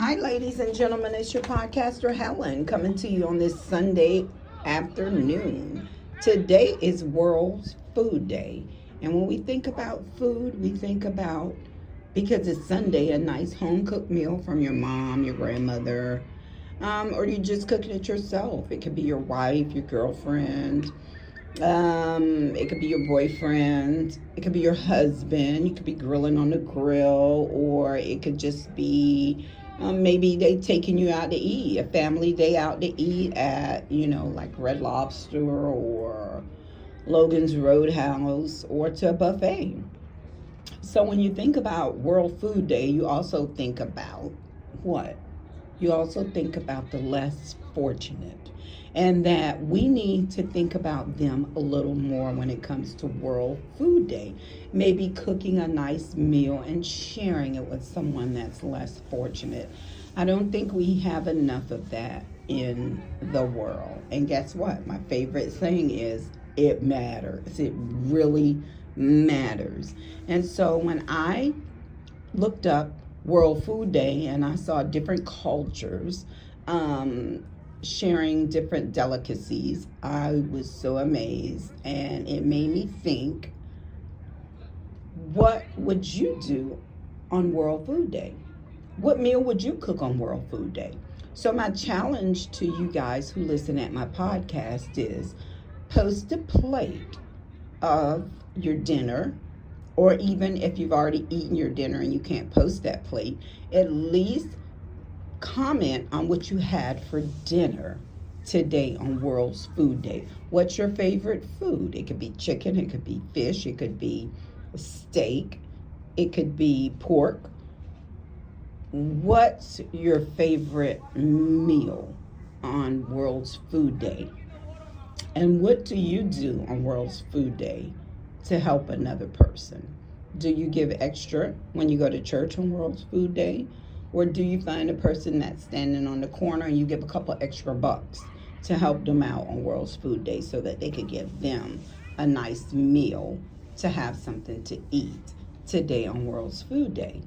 Hi, ladies and gentlemen. It's your podcaster, Helen, coming to you on this Sunday afternoon. Today is World Food Day. And when we think about food, we think about, because it's Sunday, a nice home cooked meal from your mom, your grandmother, or you just cooking it yourself. It could be your wife, your girlfriend. It could be your boyfriend. It could be your husband. You could be grilling on the grill, or it could just be maybe they taking you out to eat, a family day out to eat at, like Red Lobster or Logan's Roadhouse or to a buffet. So when you think about World Food Day, you also think about what? You also think about the less fortunate, and that we need to think about them a little more when it comes to World Food Day. Maybe cooking a nice meal and sharing it with someone that's less fortunate. I don't think we have enough of that in the world. And guess what? My favorite thing is it matters. It really matters. And so when I looked up World Food Day and I saw different cultures sharing different delicacies, I was so amazed, and it made me think, what would you do on World Food Day? What meal would you cook on World Food Day? So my challenge to you guys who listen at my podcast is post a plate of your dinner, or even if you've already eaten your dinner and you can't post that plate, at least comment on what you had for dinner today on World Food Day. What's your favorite food? It could be chicken, it could be fish, it could be steak, it could be pork. What's your favorite meal on World Food Day? And what do you do on World Food Day to help another person? Do you give extra when you go to church on World Food Day? Or do you find a person that's standing on the corner and you give a couple extra bucks to help them out on World Food Day so that they could give them a nice meal to have something to eat today on World Food Day?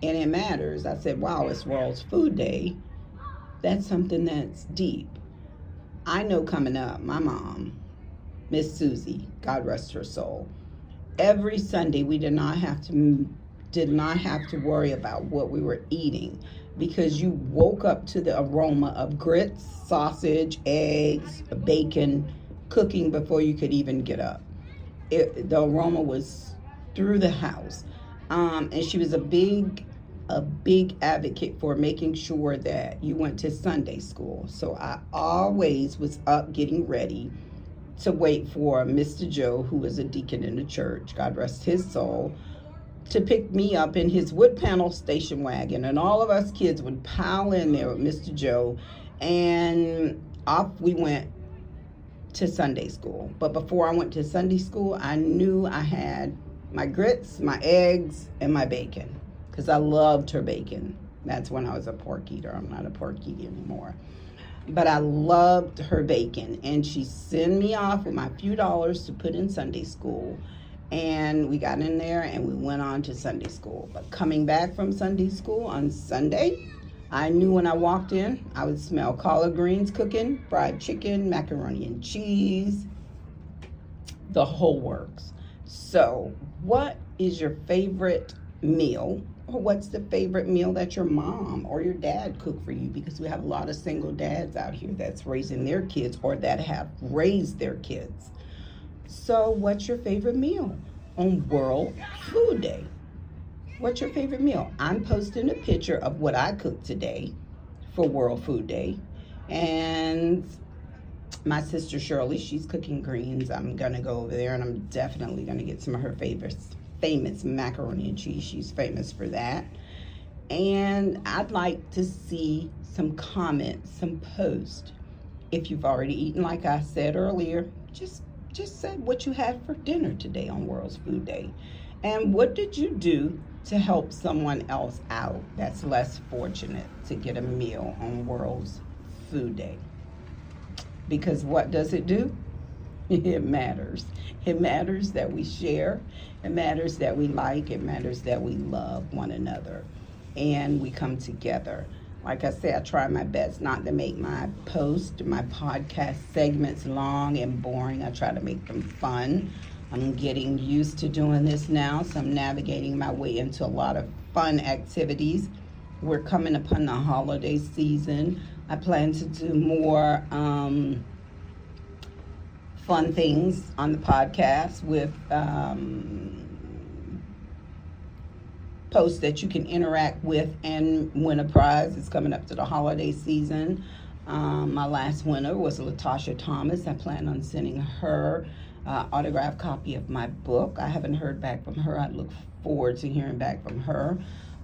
And it matters. I said, wow, it's World Food Day. That's something that's deep. I know coming up, my mom, Miss Susie, God rest her soul, every Sunday we did not have to worry about what we were eating, because you woke up to the aroma of grits, sausage, eggs, bacon cooking before you could even get up. The aroma was through the house. And she was a big advocate for making sure that you went to Sunday school. So I always was up getting ready to wait for Mr. Joe, who was a deacon in the church, God rest his soul, to pick me up in his wood panel station wagon. And all of us kids would pile in there with Mr. Joe, and off we went to Sunday school. But before I went to Sunday school, I knew I had my grits, my eggs, and my bacon, because I loved her bacon. That's when I was a pork eater. I'm not a pork eater anymore. But I loved her bacon, and she sent me off with my few dollars to put in Sunday school. And we got in there and we went on to Sunday school. But coming back from Sunday school on Sunday, I knew when I walked in, I would smell collard greens cooking, fried chicken, macaroni and cheese, the whole works. So what is your favorite meal? Or what's the favorite meal that your mom or your dad cook for you? Because we have a lot of single dads out here that's raising their kids, or that have raised their kids. So what's your favorite meal on World Food Day? What's your favorite meal? I'm posting a picture of what I cooked today for World Food Day. And my sister Shirley, she's cooking greens. I'm going to go over there and I'm definitely going to get some of her famous macaroni and cheese. She's famous for that. And I'd like to see some comments, some posts. If you've already eaten, like I said earlier, just say what you had for dinner today on World Food Day. And what did you do to help someone else out that's less fortunate to get a meal on World Food Day? Because what does it do? It matters. It matters that we share. It matters that we like. It matters that we love one another. And we come together. Like I said, I try my best not to make my podcast segments long and boring. I try to make them fun. I'm getting used to doing this now, so I'm navigating my way into a lot of fun activities. We're coming upon the holiday season. I plan to do more fun things on the podcast with posts that you can interact with and win a prize. It's coming up to the holiday season. My last winner was Latasha Thomas. I plan on sending her autographed copy of my book. I haven't heard back from her. I look forward to hearing back from her.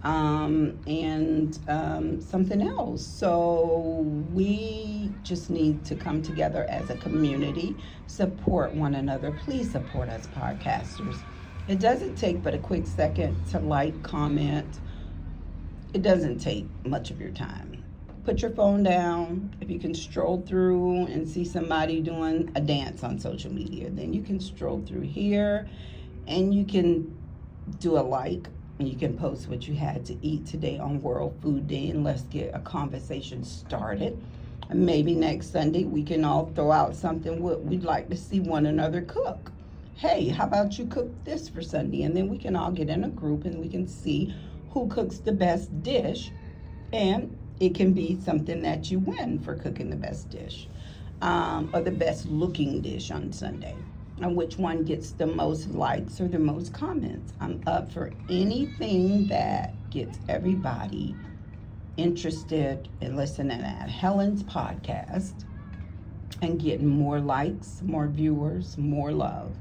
And something else. So we just need to come together as a community, support one another. Please support us podcasters. It doesn't take but a quick second to like, comment. It doesn't take much of your time. Put your phone down. If you can stroll through and see somebody doing a dance on social media, then you can stroll through here and you can do a like, and you can post what you had to eat today on World Food Day, and let's get a conversation started. And maybe next Sunday we can all throw out something we'd like to see one another cook. Hey, how about you cook this for Sunday? And then we can all get in a group and we can see who cooks the best dish. And it can be something that you win for cooking the best dish, or the best looking dish on Sunday. And which one gets the most likes or the most comments. I'm up for anything that gets everybody interested in listening at Helen's podcast and getting more likes, more viewers, more love.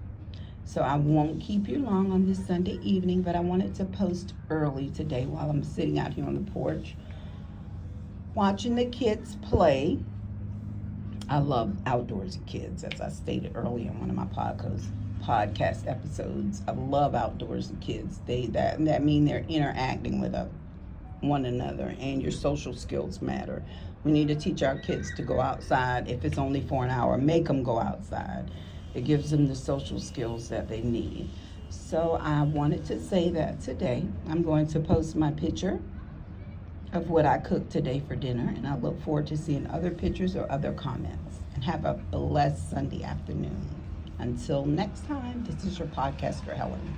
So I won't keep you long on this Sunday evening, but I wanted to post early today while I'm sitting out here on the porch watching the kids play. I love outdoorsy kids, as I stated earlier in one of my podcast episodes. I love outdoorsy kids. That mean they're interacting with one another, and your social skills matter. We need to teach our kids to go outside. If it's only for an hour, make them go outside. It gives them the social skills that they need. So I wanted to say that today. I'm going to post my picture of what I cooked today for dinner, and I look forward to seeing other pictures or other comments. And have a blessed Sunday afternoon. Until next time, this is your podcaster, Helen.